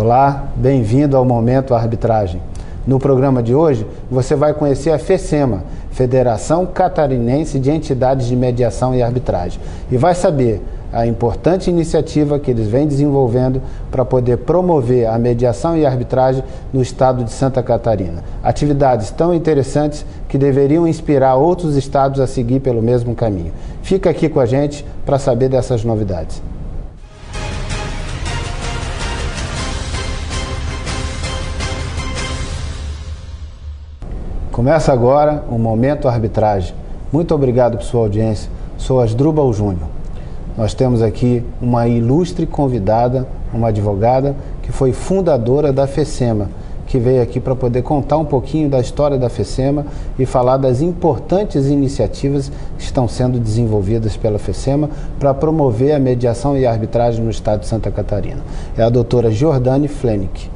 Olá, bem-vindo ao Momento Arbitragem. No programa de hoje, você vai conhecer a FECEMA, Federação Catarinense de Entidades de Mediação e Arbitragem, e vai saber a importante iniciativa que eles vêm desenvolvendo para poder promover a mediação e arbitragem no estado de Santa Catarina. Atividades tão interessantes que deveriam inspirar outros estados a seguir pelo mesmo caminho. Fica aqui com a gente para saber dessas novidades. Começa agora o Momento Arbitragem. Muito obrigado por sua audiência. Sou Asdrubal Júnior. Nós temos aqui uma ilustre convidada, uma advogada que foi fundadora da FECEMA, que veio aqui para poder contar um pouquinho da história da FECEMA e falar das importantes iniciativas que estão sendo desenvolvidas pela FECEMA para promover a mediação e a arbitragem no estado de Santa Catarina. É a doutora Jordane Flenick,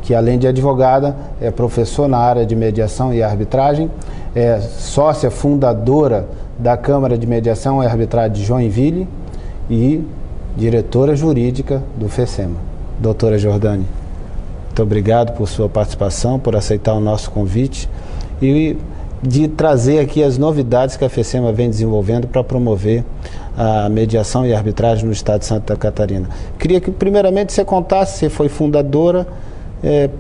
que além de advogada, é professora na área de mediação e arbitragem, é sócia fundadora da Câmara de Mediação e Arbitragem de Joinville e diretora jurídica do FECEMA. Doutora Jordane, muito obrigado por sua participação, por aceitar o nosso convite e de trazer aqui as novidades que a FECEMA vem desenvolvendo para promover a mediação e arbitragem no estado de Santa Catarina. Queria que primeiramente você contasse, você foi fundadora,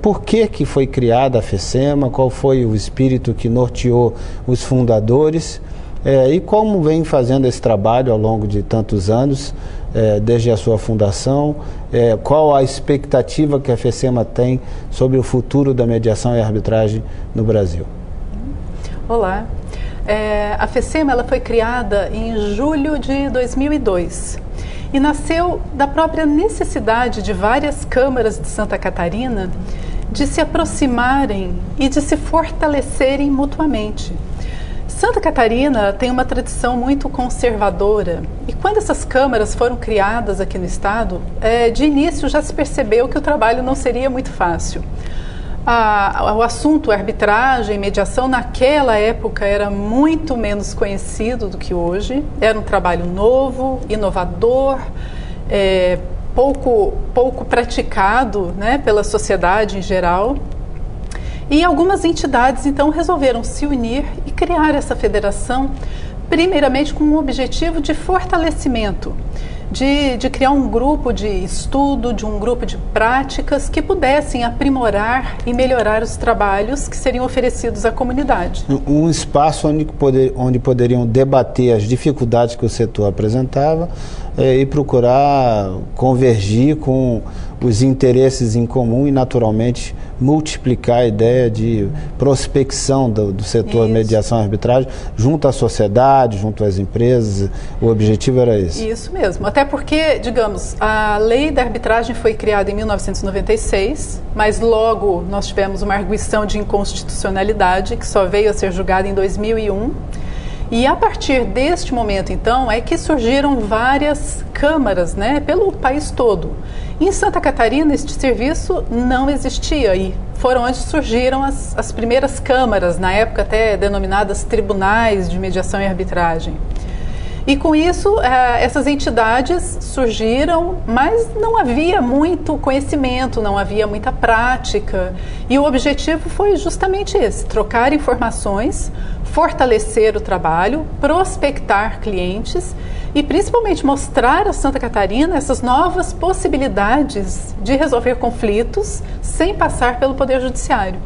por que foi criada a FECEMA, qual foi o espírito que norteou os fundadores e como vem fazendo esse trabalho ao longo de tantos anos, desde a sua fundação, qual a expectativa que a FECEMA tem sobre o futuro da mediação e arbitragem no Brasil. Olá, a FECEMA ela foi criada em julho de 2002. E nasceu da própria necessidade de várias câmaras de Santa Catarina de se aproximarem e de se fortalecerem mutuamente. Santa Catarina tem uma tradição muito conservadora e quando essas câmaras foram criadas aqui no estado, de início já se percebeu que o trabalho não seria muito fácil. O assunto arbitragem e mediação naquela época era muito menos conhecido do que hoje, era um trabalho novo, inovador, pouco praticado, né, pela sociedade em geral. E algumas entidades então resolveram se unir e criar essa federação, primeiramente com o objetivo de fortalecimento, de criar um grupo de estudo, de um grupo de práticas que pudessem aprimorar e melhorar os trabalhos que seriam oferecidos à comunidade. Um espaço onde poderiam debater as dificuldades que o setor apresentava e procurar convergir com os interesses em comum e, naturalmente, multiplicar a ideia de prospecção do setor de mediação e arbitragem junto à sociedade, junto às empresas. O objetivo era esse. Isso mesmo. Até porque, digamos, a lei da arbitragem foi criada em 1996, mas logo nós tivemos uma arguição de inconstitucionalidade que só veio a ser julgada em 2001. E a partir deste momento, então, é que surgiram várias câmaras, né, pelo país todo. Em Santa Catarina, este serviço não existia e foram onde surgiram as primeiras câmaras, na época até denominadas tribunais de mediação e arbitragem. E com isso, essas entidades surgiram, mas não havia muito conhecimento, não havia muita prática. E o objetivo foi justamente esse, trocar informações, fortalecer o trabalho, prospectar clientes e principalmente mostrar a Santa Catarina essas novas possibilidades de resolver conflitos sem passar pelo Poder Judiciário.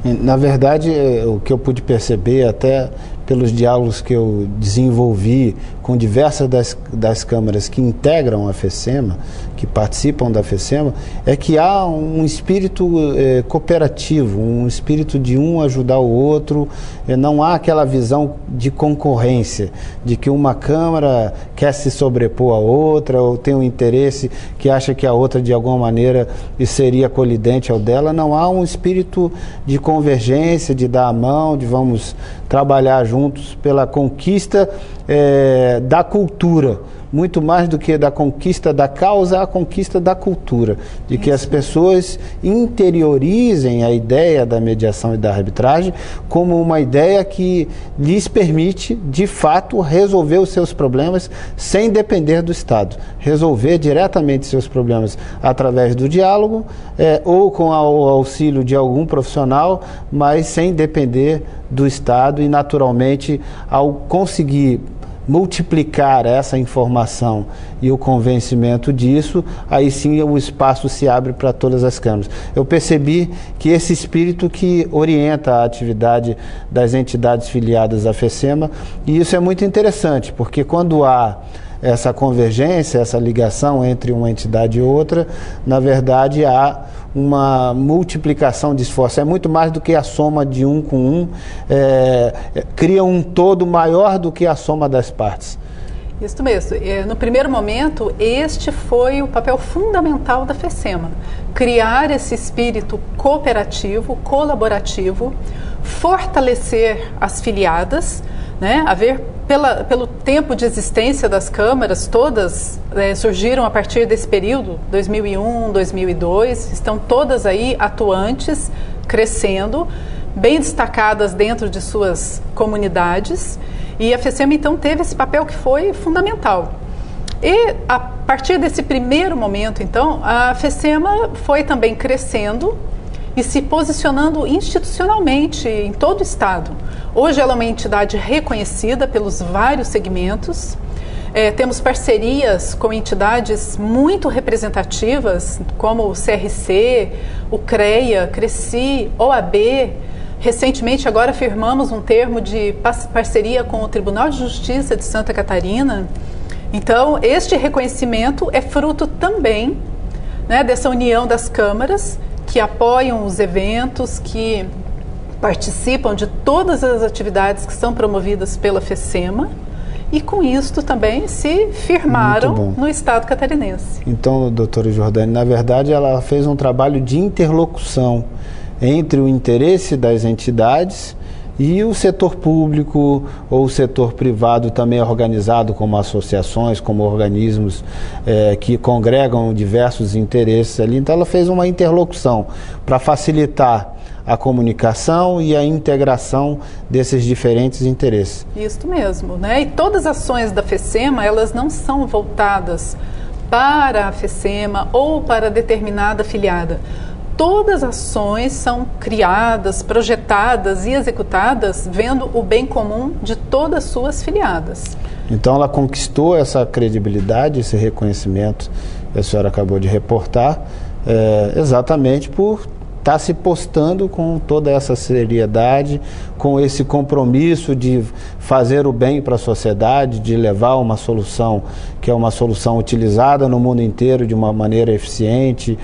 Na verdade, o que eu pude perceber até pelos diálogos que eu desenvolvi com diversas das câmaras que integram a FECEMA, que participam da FECEMA, é que há um espírito cooperativo, um espírito de um ajudar o outro, não há aquela visão de concorrência, de que uma câmara quer se sobrepor à outra, ou tem um interesse que acha que a outra de alguma maneira seria colidente ao dela. Não há um espírito de convergência, de dar a mão, de vamos trabalhar juntos pela conquista da cultura muito mais do que da conquista da causa, a conquista da cultura, de que as pessoas interiorizem a ideia da mediação e da arbitragem como uma ideia que lhes permite, de fato, resolver os seus problemas sem depender do Estado, resolver diretamente seus problemas através do diálogo ou com o auxílio de algum profissional, mas sem depender do Estado e, naturalmente, ao conseguir multiplicar essa informação e o convencimento disso, aí sim o espaço se abre para todas as câmaras. Eu percebi que esse espírito que orienta a atividade das entidades filiadas à FECEMA, e isso é muito interessante, porque quando há essa convergência, essa ligação entre uma entidade e outra, na verdade há uma multiplicação de esforço. É muito mais do que a soma de um com um, cria um todo maior do que a soma das partes. Isso mesmo. No primeiro momento, este foi o papel fundamental da FECEMA. Criar esse espírito cooperativo, colaborativo, fortalecer as filiadas, né? Pelo tempo de existência das câmaras, todas surgiram a partir desse período, 2001, 2002, estão todas aí atuantes, crescendo, bem destacadas dentro de suas comunidades, e a FECEMA então teve esse papel que foi fundamental. E a partir desse primeiro momento, então, a FECEMA foi também crescendo e se posicionando institucionalmente em todo o Estado. Hoje ela é uma entidade reconhecida pelos vários segmentos. Temos parcerias com entidades muito representativas, como o CRC, o CREA, CRECI, OAB. Recentemente, agora firmamos um termo de parceria com o Tribunal de Justiça de Santa Catarina. Então, este reconhecimento é fruto também, né, dessa união das câmaras, que apoiam os eventos, que participam de todas as atividades que são promovidas pela FECEMA, e com isto também se firmaram no Estado catarinense. Então, doutora Jordane, na verdade ela fez um trabalho de interlocução entre o interesse das entidades e o setor público ou o setor privado também organizado como associações, como organismos que congregam diversos interesses ali. Então ela fez uma interlocução para facilitar a comunicação e a integração desses diferentes interesses. Isso mesmo, né? E todas as ações da FECEMA, elas não são voltadas para a FECEMA ou para determinada afiliada. Todas as ações são criadas, projetadas e executadas vendo o bem comum de todas as suas filiadas. Então ela conquistou essa credibilidade, esse reconhecimento que a senhora acabou de reportar, exatamente por estar se postando com toda essa seriedade, com esse compromisso de fazer o bem para a sociedade, de levar uma solução que é uma solução utilizada no mundo inteiro de uma maneira eficiente,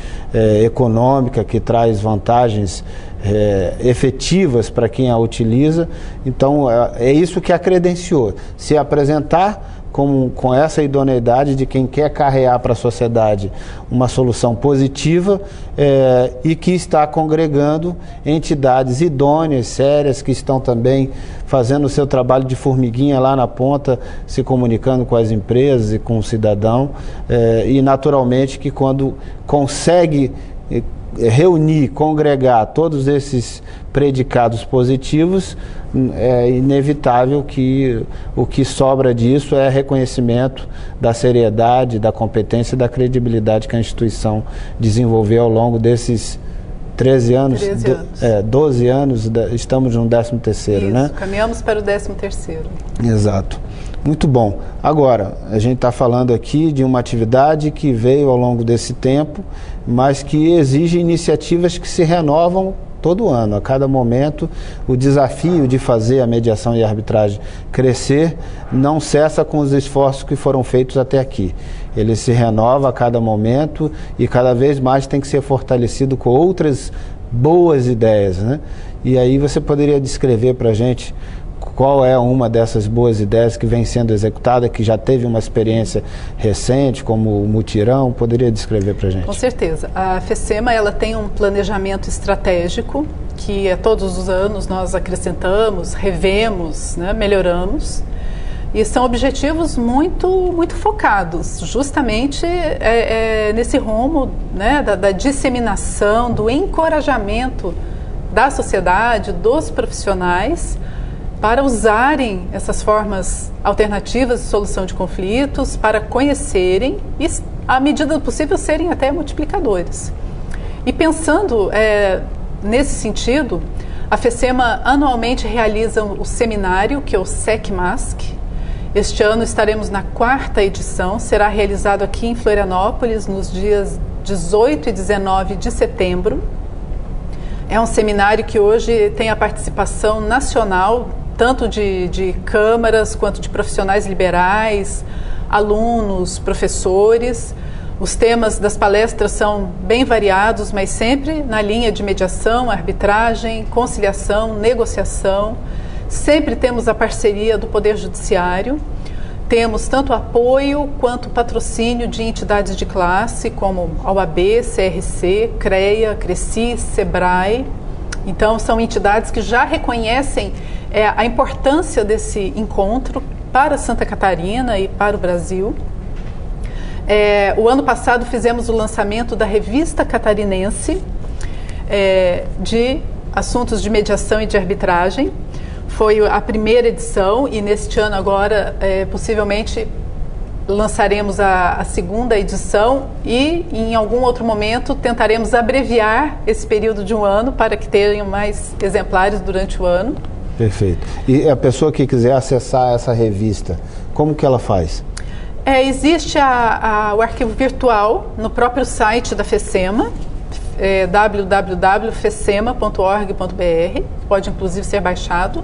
econômica, que traz vantagens efetivas para quem a utiliza. Então é isso que a credenciou, se apresentar com essa idoneidade de quem quer carregar para a sociedade uma solução positiva e que está congregando entidades idôneas, sérias, que estão também fazendo o seu trabalho de formiguinha lá na ponta, se comunicando com as empresas e com o cidadão, e naturalmente que quando consegue reunir, congregar todos esses predicados positivos, é inevitável que o que sobra disso é reconhecimento da seriedade, da competência e da credibilidade que a instituição desenvolveu ao longo desses 13 anos, 12 anos, estamos no 13º, né? Caminhamos para o 13º. Exato. Muito bom. Agora, a gente está falando aqui de uma atividade que veio ao longo desse tempo, mas que exige iniciativas que se renovam todo ano. A cada momento, o desafio de fazer a mediação e a arbitragem crescer não cessa com os esforços que foram feitos até aqui. Ele se renova a cada momento e cada vez mais tem que ser fortalecido com outras boas ideias, né? E aí você poderia descrever para a gente qual é uma dessas boas ideias que vem sendo executada, que já teve uma experiência recente, como o mutirão? Poderia descrever para a gente? Com certeza. A FECEMA, ela tem um planejamento estratégico que todos os anos nós acrescentamos, revemos, né, melhoramos. E são objetivos muito focados, justamente nesse rumo, né, da disseminação, do encorajamento da sociedade, dos profissionais, para usarem essas formas alternativas de solução de conflitos, para conhecerem e, à medida do possível, serem até multiplicadores. E pensando nesse sentido, a FECEMA anualmente realiza o seminário, que é o SECMASC. Este ano estaremos na 4ª edição, será realizado aqui em Florianópolis nos dias 18 e 19 de setembro. É um seminário que hoje tem a participação nacional, tanto de câmaras quanto de profissionais liberais, alunos, professores. Os temas das palestras são bem variados, mas sempre na linha de mediação, arbitragem, conciliação, negociação. Sempre temos a parceria do Poder Judiciário. Temos tanto apoio quanto patrocínio de entidades de classe, como a OAB, CRC, CREA, CRECI, SEBRAE. Então, são entidades que já reconhecem a importância desse encontro para Santa Catarina e para o Brasil. O ano passado fizemos o lançamento da Revista Catarinense de assuntos de mediação e de arbitragem. Foi a primeira edição e neste ano agora possivelmente lançaremos a 2ª edição e em algum outro momento tentaremos abreviar esse período de um ano para que tenham mais exemplares durante o ano. Perfeito. E a pessoa que quiser acessar essa revista, como que ela faz? Existe o arquivo virtual no próprio site da FECEMA, www.fecema.org.br, pode inclusive ser baixado.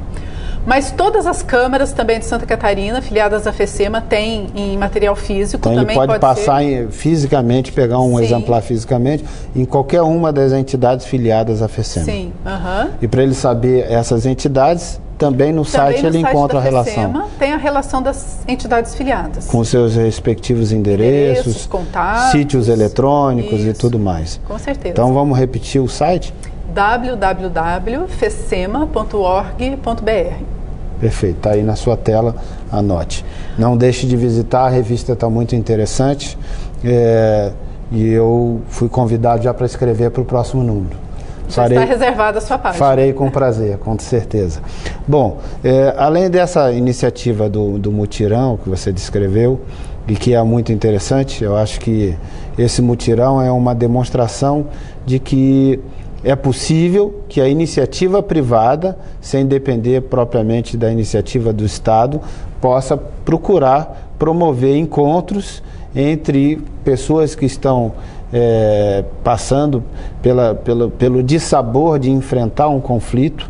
Mas todas as câmaras também de Santa Catarina, filiadas à FECEMA, têm em material físico. Então também ele pode passar fisicamente, pegar um Sim. exemplar fisicamente, em qualquer uma das entidades filiadas à FECEMA. Sim. E para ele saber essas entidades, também no site ele encontra a relação. Tem a relação das entidades filiadas. Com seus respectivos endereços, contatos, sítios eletrônicos isso. E tudo mais. Com certeza. Então vamos repetir o site? www.fecema.org.br. Perfeito, está aí na sua tela, anote. Não deixe de visitar, a revista está muito interessante e eu fui convidado já para escrever para o próximo número. Já está reservada a sua página. Farei com prazer, com certeza. Bom, além dessa iniciativa do mutirão que você descreveu e que é muito interessante, eu acho que esse mutirão é uma demonstração de que é possível que a iniciativa privada, sem depender propriamente da iniciativa do Estado, possa procurar promover encontros entre pessoas que estão passando pelo dissabor de enfrentar um conflito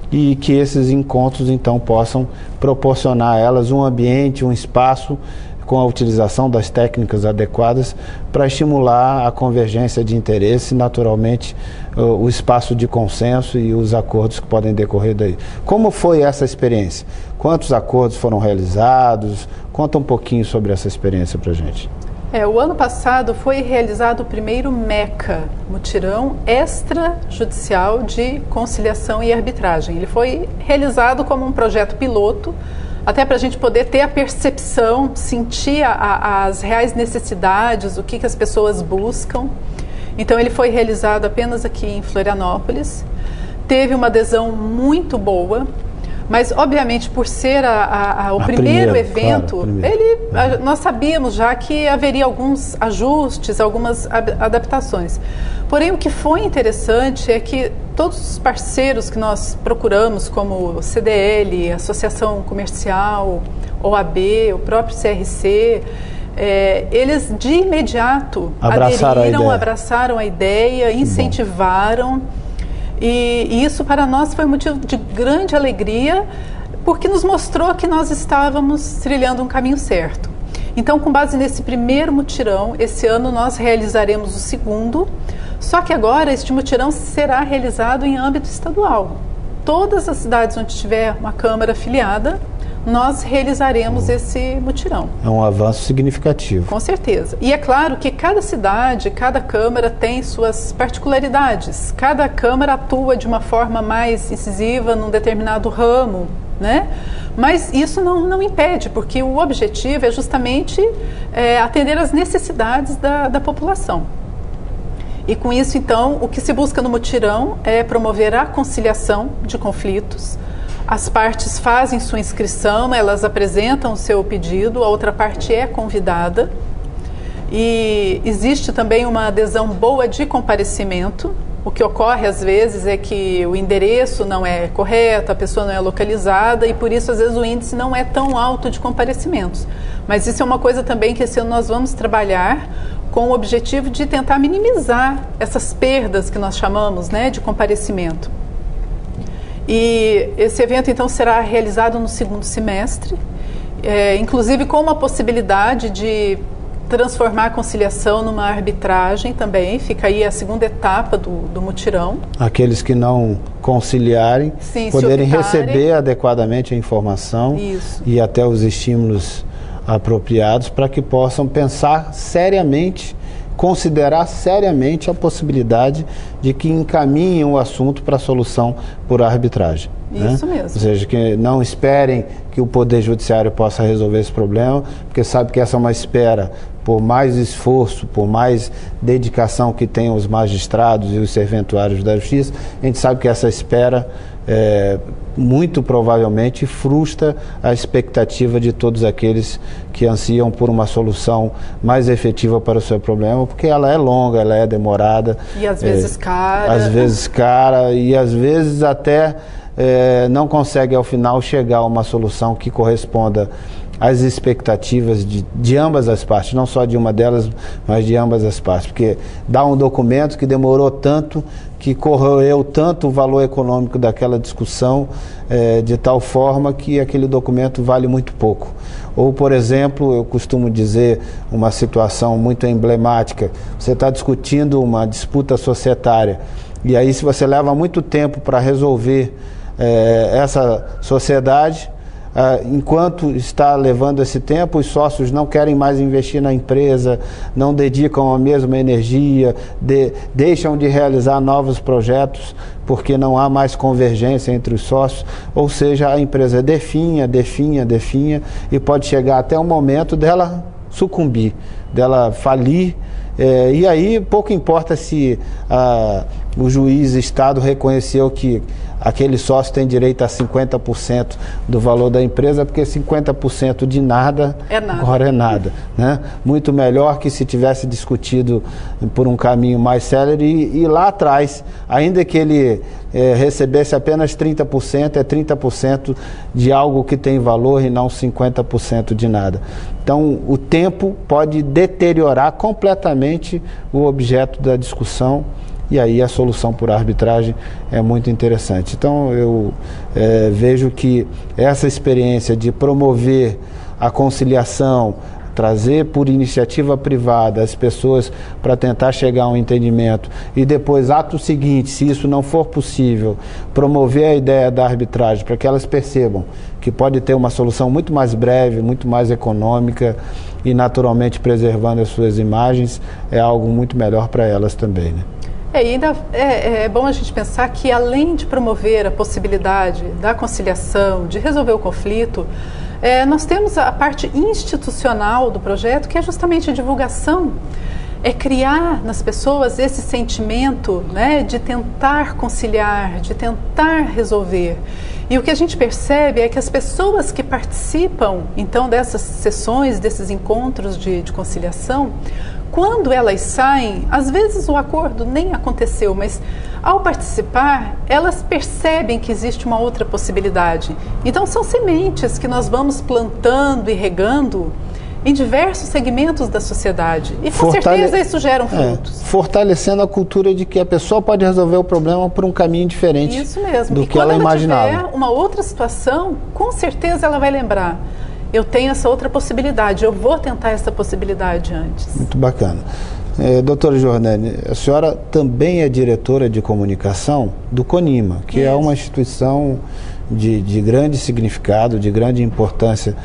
e que esses encontros então possam proporcionar a elas um ambiente, um espaço com a utilização das técnicas adequadas para estimular a convergência de interesse e, naturalmente, o espaço de consenso e os acordos que podem decorrer daí. Como foi essa experiência? Quantos acordos foram realizados? Conta um pouquinho sobre essa experiência para a gente. O ano passado foi realizado o primeiro MECA, Mutirão Extrajudicial de Conciliação e Arbitragem. Ele foi realizado como um projeto piloto, até para a gente poder ter a percepção, sentir as reais necessidades, o que as pessoas buscam. Então ele foi realizado apenas aqui em Florianópolis, teve uma adesão muito boa, mas obviamente por ser o primeiro evento, claro, nós sabíamos já que haveria alguns ajustes, algumas adaptações. Porém, o que foi interessante é que todos os parceiros que nós procuramos, como CDL, Associação Comercial, OAB, o próprio CRC, eles de imediato abraçaram a ideia, incentivaram. E isso para nós foi um motivo de grande alegria, porque nos mostrou que nós estávamos trilhando um caminho certo. Então, com base nesse primeiro mutirão, esse ano nós realizaremos o segundo, só que agora este mutirão será realizado em âmbito estadual. Todas as cidades onde tiver uma Câmara afiliada, nós realizaremos esse mutirão. É um avanço significativo. Com certeza. E é claro que cada cidade, cada Câmara tem suas particularidades. Cada Câmara atua de uma forma mais incisiva num determinado ramo né? Mas isso não impede, porque o objetivo é justamente atender às necessidades da população. E com isso, então, o que se busca no mutirão é promover a conciliação de conflitos. As partes fazem sua inscrição, elas apresentam o seu pedido, a outra parte é convidada. E existe também uma adesão boa de comparecimento. O que ocorre às vezes é que o endereço não é correto, a pessoa não é localizada e por isso às vezes o índice não é tão alto de comparecimentos. Mas isso é uma coisa também que esse ano nós vamos trabalhar com o objetivo de tentar minimizar essas perdas que nós chamamos, né, de comparecimento. E esse evento então será realizado no segundo semestre, inclusive com uma possibilidade de transformar a conciliação numa arbitragem também. Fica aí a segunda etapa do mutirão. Aqueles que não conciliarem, sim, poderem receber adequadamente a informação. Isso. E até os estímulos apropriados para que possam pensar seriamente, considerar seriamente a possibilidade de que encaminhem o assunto para a solução por arbitragem. Isso, né? Mesmo. Ou seja, que não esperem que o Poder Judiciário possa resolver esse problema, porque sabe que essa é uma espera, por mais esforço, por mais dedicação que tenham os magistrados e os serventuários da Justiça, a gente sabe que essa espera muito provavelmente frustra a expectativa de todos aqueles que ansiam por uma solução mais efetiva para o seu problema, porque ela é longa, ela é demorada. E às vezes cara. Às vezes cara e às vezes até não consegue ao final chegar a uma solução que corresponda às expectativas de ambas as partes, não só de uma delas, mas de ambas as partes, porque dá um documento que demorou tanto, que corroeu tanto o valor econômico daquela discussão, de tal forma que aquele documento vale muito pouco. Ou, por exemplo, eu costumo dizer uma situação muito emblemática, você está discutindo uma disputa societária, e aí se você leva muito tempo para resolver essa sociedade, enquanto está levando esse tempo, os sócios não querem mais investir na empresa, não dedicam a mesma energia, deixam de realizar novos projetos porque não há mais convergência entre os sócios, ou seja, a empresa definha e pode chegar até o momento dela sucumbir, dela falir. E aí pouco importa se o juiz Estado reconheceu que aquele sócio tem direito a 50% do valor da empresa, porque 50% de nada, agora é nada, né? Muito melhor que se tivesse discutido por um caminho mais célere e lá atrás, ainda que ele recebesse apenas 30%, é 30% de algo que tem valor e não 50% de nada. Então, o tempo pode deteriorar completamente o objeto da discussão, e aí a solução por arbitragem é muito interessante. Então eu vejo que essa experiência de promover a conciliação, trazer por iniciativa privada as pessoas para tentar chegar a um entendimento e depois, ato seguinte, se isso não for possível, promover a ideia da arbitragem para que elas percebam que pode ter uma solução muito mais breve, muito mais econômica e naturalmente preservando as suas imagens, é algo muito melhor para elas também, né? E ainda é bom a gente pensar que, além de promover a possibilidade da conciliação, de resolver o conflito, nós temos a parte institucional do projeto, que é justamente a divulgação, criar nas pessoas esse sentimento, né, de tentar conciliar, de tentar resolver. E o que a gente percebe é que as pessoas que participam, então, dessas sessões, desses encontros de conciliação, quando elas saem, às vezes o acordo nem aconteceu, mas ao participar, elas percebem que existe uma outra possibilidade. Então são sementes que nós vamos plantando e regando em diversos segmentos da sociedade. E com certeza isso gera frutos. Fortalecendo a cultura de que a pessoa pode resolver o problema por um caminho diferente do que ela imaginava. E quando ela tiver uma outra situação, com certeza ela vai lembrar: eu tenho essa outra possibilidade, eu vou tentar essa possibilidade antes. Muito bacana. Doutora Jordane, a senhora também é diretora de comunicação do CONIMA, que é uma instituição de grande significado, de grande importância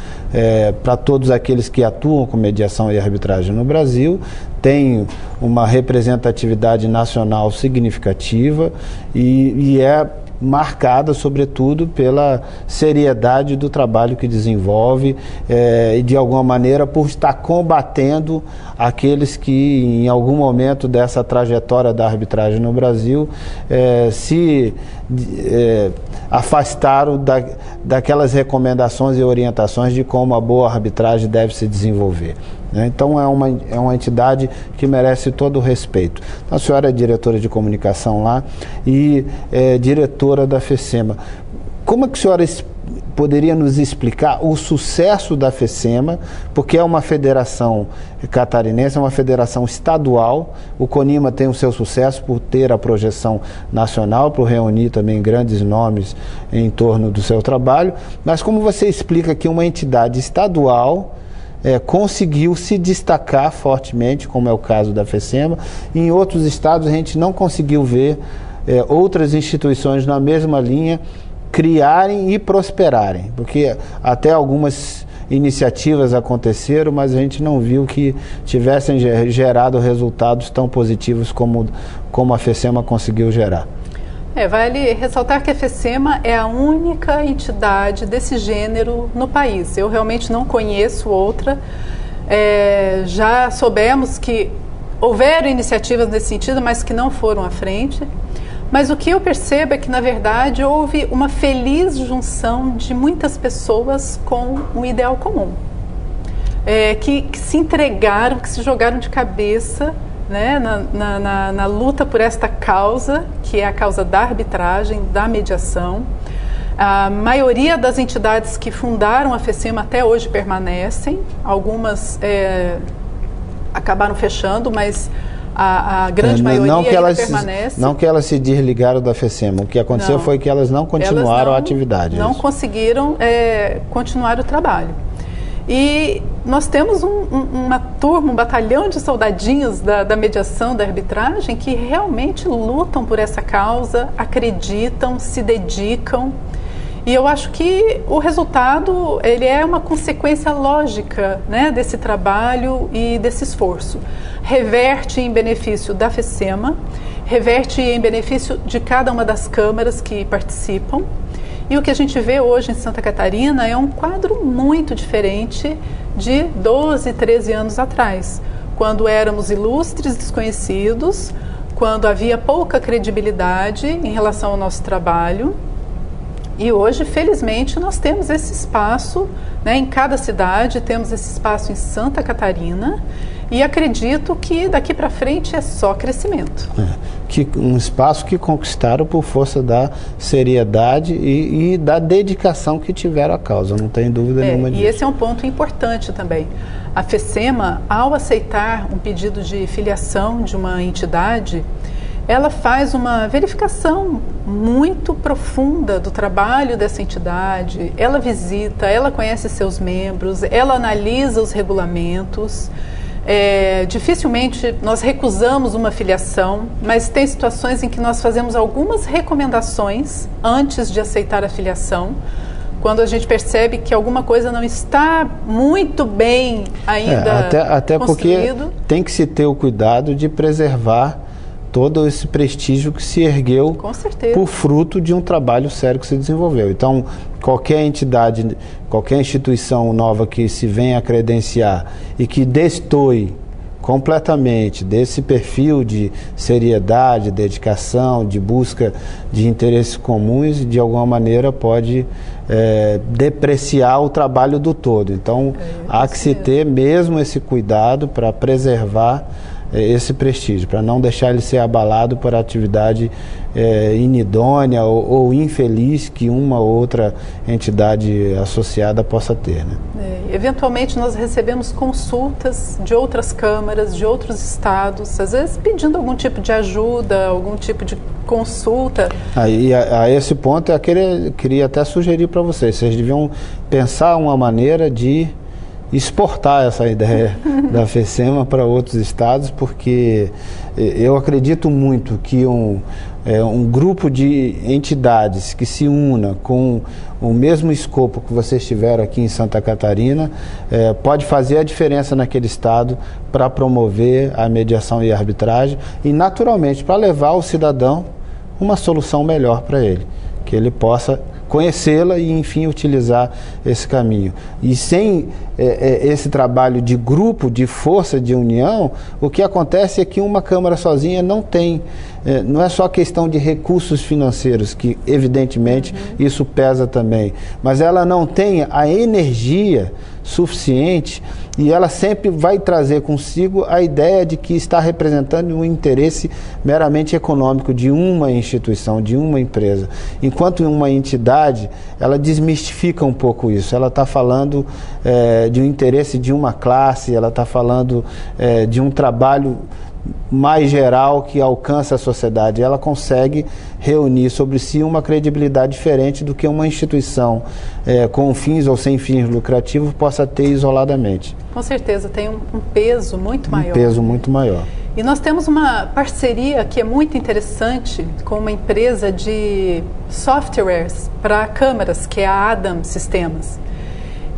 para todos aqueles que atuam com mediação e arbitragem no Brasil, tem uma representatividade nacional significativa e é marcada, sobretudo, pela seriedade do trabalho que desenvolve e, de alguma maneira, por estar combatendo aqueles que, em algum momento dessa trajetória da arbitragem no Brasil, se afastaram daquelas recomendações e orientações de como a boa arbitragem deve se desenvolver. Então, é uma entidade que merece todo o respeito. A senhora é diretora de comunicação lá e diretora da FECEMA. Como é que a senhora poderia nos explicar o sucesso da FECEMA, porque é uma federação catarinense, é uma federação estadual. O CONIMA tem o seu sucesso por ter a projeção nacional, por reunir também grandes nomes em torno do seu trabalho. Mas como você explica que uma entidade estadual conseguiu se destacar fortemente, como é o caso da FECEMA? Em outros estados a gente não conseguiu ver outras instituições na mesma linha criarem e prosperarem, porque até algumas iniciativas aconteceram, mas a gente não viu que tivessem gerado resultados tão positivos como a FECEMA conseguiu gerar. Vale ressaltar que a FECEMA é a única entidade desse gênero no país. Eu realmente não conheço outra. Já soubemos que houveram iniciativas nesse sentido, mas que não foram à frente. Mas o que eu percebo é que, na verdade, houve uma feliz junção de muitas pessoas com um ideal comum. Que se entregaram, que se jogaram de cabeça, né, na luta por esta causa, que é a causa da arbitragem, da mediação. A maioria das entidades que fundaram a FECEMA até hoje permanecem, algumas acabaram fechando, mas a grande maioria ainda permanece. Não que elas se desligaram da FECEMA, o que aconteceu foi que elas não continuaram a atividade. Não conseguiram continuar o trabalho. E nós temos uma turma, um batalhão de soldadinhos da mediação, da arbitragem, que realmente lutam por essa causa, acreditam, se dedicam. E eu acho que o resultado ele é uma consequência lógica, né, desse trabalho e desse esforço. Reverte em benefício da FECEMA, reverte em benefício de cada uma das câmaras que participam. E o que a gente vê hoje em Santa Catarina é um quadro muito diferente de 12, 13 anos atrás, quando éramos ilustres desconhecidos, quando havia pouca credibilidade em relação ao nosso trabalho. E hoje, felizmente, nós temos esse espaço, né, em cada cidade, temos esse espaço em Santa Catarina, e acredito que daqui para frente é só crescimento. Um espaço que conquistaram por força da seriedade e da dedicação que tiveram à causa, não tem dúvida nenhuma disso. E esse é um ponto importante também. A FECEMA, ao aceitar um pedido de filiação de uma entidade, ela faz uma verificação muito profunda do trabalho dessa entidade, ela visita, ela conhece seus membros, ela analisa os regulamentos. Dificilmente nós recusamos uma filiação, mas tem situações em que nós fazemos algumas recomendações antes de aceitar a filiação, quando a gente percebe que alguma coisa não está muito bem ainda até porque tem que se ter o cuidado de preservar todo esse prestígio que se ergueu por fruto de um trabalho sério que se desenvolveu. Então, qualquer entidade, qualquer instituição nova que se venha a credenciar e que destoie completamente desse perfil de seriedade, dedicação, de busca de interesses comuns, de alguma maneira pode depreciar o trabalho do todo. Então, há que se ter mesmo esse cuidado para preservar esse prestígio, para não deixar ele ser abalado por atividade inidônea ou infeliz que uma ou outra entidade associada possa ter, né? Eventualmente nós recebemos consultas de outras câmaras, de outros estados, às vezes pedindo algum tipo de ajuda, algum tipo de consulta. E a esse ponto eu queria até sugerir para vocês deviam pensar uma maneira de exportar essa ideia da FECEMA para outros estados, porque eu acredito muito que um grupo de entidades que se una com o mesmo escopo que vocês tiveram aqui em Santa Catarina pode fazer a diferença naquele estado para promover a mediação e a arbitragem e, naturalmente, para levar ao cidadão uma solução melhor para ele, que ele possa conhecê-la e, enfim, utilizar esse caminho. E sem esse trabalho de grupo, de força, de união, o que acontece é que uma Câmara sozinha não tem, não é só questão de recursos financeiros, que evidentemente isso pesa também, mas ela não tem a energia suficiente e ela sempre vai trazer consigo a ideia de que está representando um interesse meramente econômico de uma instituição, de uma empresa. Enquanto uma entidade, ela desmistifica um pouco isso. Ela está falando de um interesse de uma classe, ela está falando de um trabalho mais geral que alcança a sociedade. Ela consegue reunir sobre si uma credibilidade diferente do que uma instituição com fins ou sem fins lucrativos possa ter isoladamente. Com certeza, tem um peso muito maior. Um peso muito maior. E nós temos uma parceria que é muito interessante com uma empresa de softwares para câmaras, que é a Adam Sistemas.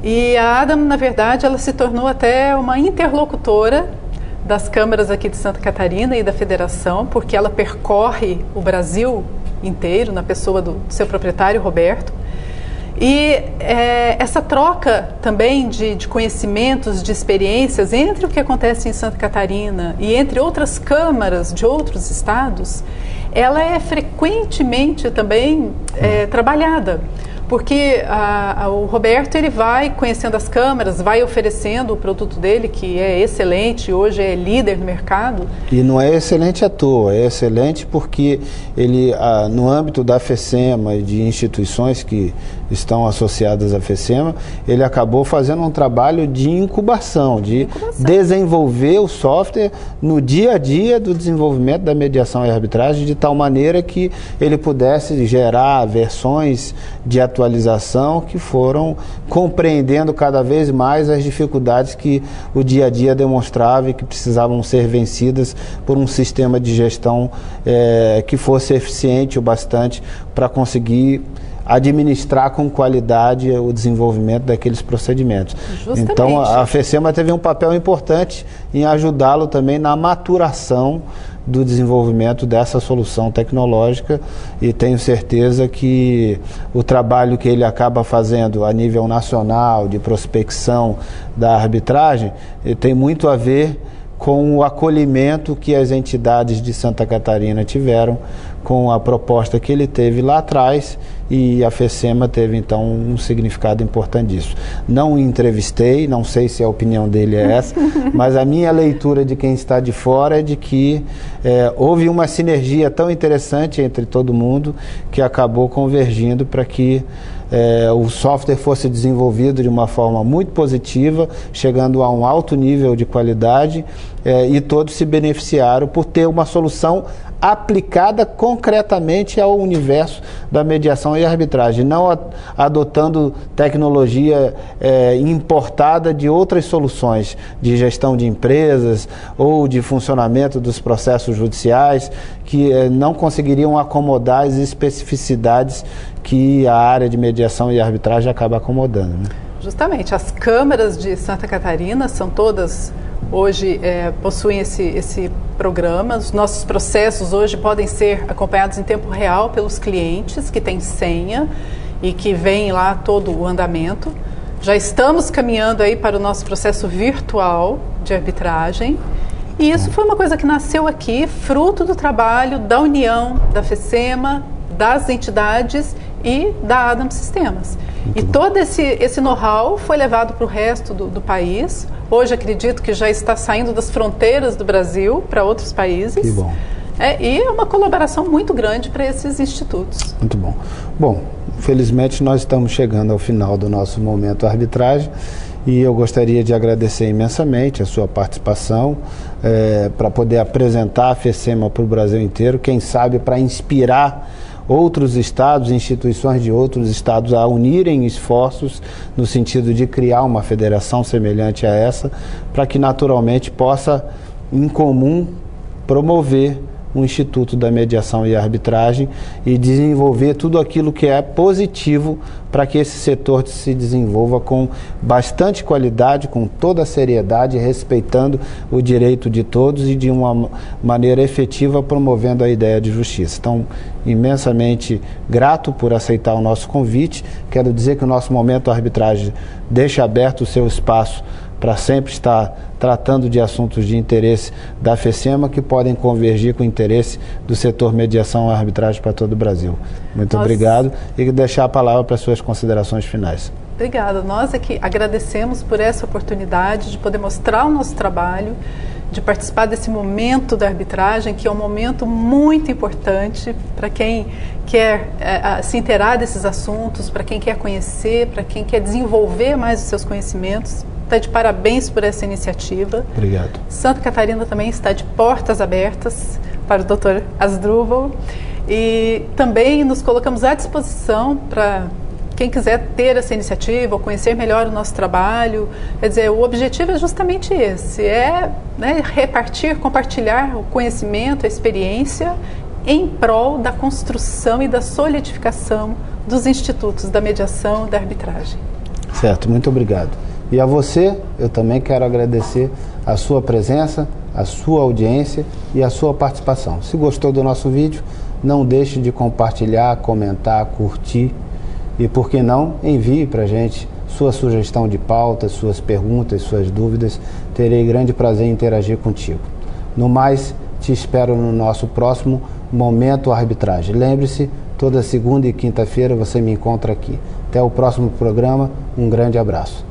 E a Adam, na verdade, ela se tornou até uma interlocutora das câmaras aqui de Santa Catarina e da Federação, porque ela percorre o Brasil inteiro, na pessoa do seu proprietário, Roberto. E essa troca também de conhecimentos, de experiências entre o que acontece em Santa Catarina e entre outras câmaras de outros estados, ela é frequentemente também trabalhada. Porque o Roberto, ele vai conhecendo as câmaras, vai oferecendo o produto dele, que é excelente, hoje é líder no mercado. E não é excelente à toa, é excelente porque ele, no âmbito da FECEMA e de instituições que estão associadas à FECEMA, ele acabou fazendo um trabalho de incubação, de desenvolver o software no dia a dia do desenvolvimento da mediação e arbitragem, de tal maneira que ele pudesse gerar versões de atualização que foram compreendendo cada vez mais as dificuldades que o dia a dia demonstrava e que precisavam ser vencidas por um sistema de gestão que fosse eficiente o bastante para conseguir administrar com qualidade o desenvolvimento daqueles procedimentos. Justamente. Então a FECEMA teve um papel importante em ajudá-lo também na maturação do desenvolvimento dessa solução tecnológica, e tenho certeza que o trabalho que ele acaba fazendo a nível nacional de prospecção da arbitragem tem muito a ver com o acolhimento que as entidades de Santa Catarina tiveram com a proposta que ele teve lá atrás, e a FECEMA teve então um significado importante disso. Não o entrevistei, não sei se a opinião dele é essa, mas a minha leitura de quem está de fora é de que houve uma sinergia tão interessante entre todo mundo que acabou convergindo para que o software fosse desenvolvido de uma forma muito positiva, chegando a um alto nível de qualidade, e todos se beneficiaram por ter uma solução aplicada concretamente ao universo da mediação e arbitragem, não adotando tecnologia importada de outras soluções de gestão de empresas ou de funcionamento dos processos judiciais, que não conseguiriam acomodar as especificidades que a área de mediação e arbitragem acaba acomodando, né? Justamente, as câmaras de Santa Catarina são todas, hoje, possuem esse programa. Os nossos processos hoje podem ser acompanhados em tempo real pelos clientes que têm senha e que veem lá todo o andamento. Já estamos caminhando aí para o nosso processo virtual de arbitragem. E isso foi uma coisa que nasceu aqui, fruto do trabalho da união da FECEMA, das entidades e da Adam Sistemas. E todo esse know-how foi levado para o resto do país. Hoje acredito que já está saindo das fronteiras do Brasil para outros países. Que bom. E é uma colaboração muito grande para esses institutos. Muito bom. Bom, felizmente nós estamos chegando ao final do nosso momento arbitragem, e eu gostaria de agradecer imensamente a sua participação para poder apresentar a FECEMA para o Brasil inteiro, quem sabe para inspirar outros estados, instituições de outros estados a unirem esforços no sentido de criar uma federação semelhante a essa, para que naturalmente possa, em comum, promover o Instituto da Mediação e Arbitragem e desenvolver tudo aquilo que é positivo para que esse setor se desenvolva com bastante qualidade, com toda a seriedade, respeitando o direito de todos e de uma maneira efetiva promovendo a ideia de justiça. Então, imensamente grato por aceitar o nosso convite. Quero dizer que o nosso Momento Arbitragem deixa aberto o seu espaço para sempre estar tratando de assuntos de interesse da FECEMA que podem convergir com o interesse do setor mediação e arbitragem para todo o Brasil. Muito obrigado e deixar a palavra para as suas considerações finais. Obrigada. Nós aqui agradecemos por essa oportunidade de poder mostrar o nosso trabalho, de participar desse momento da arbitragem, que é um momento muito importante para quem quer se inteirar desses assuntos, para quem quer conhecer, para quem quer desenvolver mais os seus conhecimentos. Está de parabéns por essa iniciativa. Obrigado. Santa Catarina também está de portas abertas para o Dr. Asdrubal e também nos colocamos à disposição para quem quiser ter essa iniciativa ou conhecer melhor o nosso trabalho. Quer dizer, o objetivo é justamente esse, repartir, compartilhar o conhecimento, a experiência em prol da construção e da solidificação dos institutos da mediação e da arbitragem. Certo, muito obrigado. E a você, eu também quero agradecer a sua presença, a sua audiência e a sua participação. Se gostou do nosso vídeo, não deixe de compartilhar, comentar, curtir e, por que não, envie para a gente sua sugestão de pauta, suas perguntas, suas dúvidas. Terei grande prazer em interagir contigo. No mais, te espero no nosso próximo Momento Arbitragem. Lembre-se, toda segunda e quinta-feira você me encontra aqui. Até o próximo programa, um grande abraço.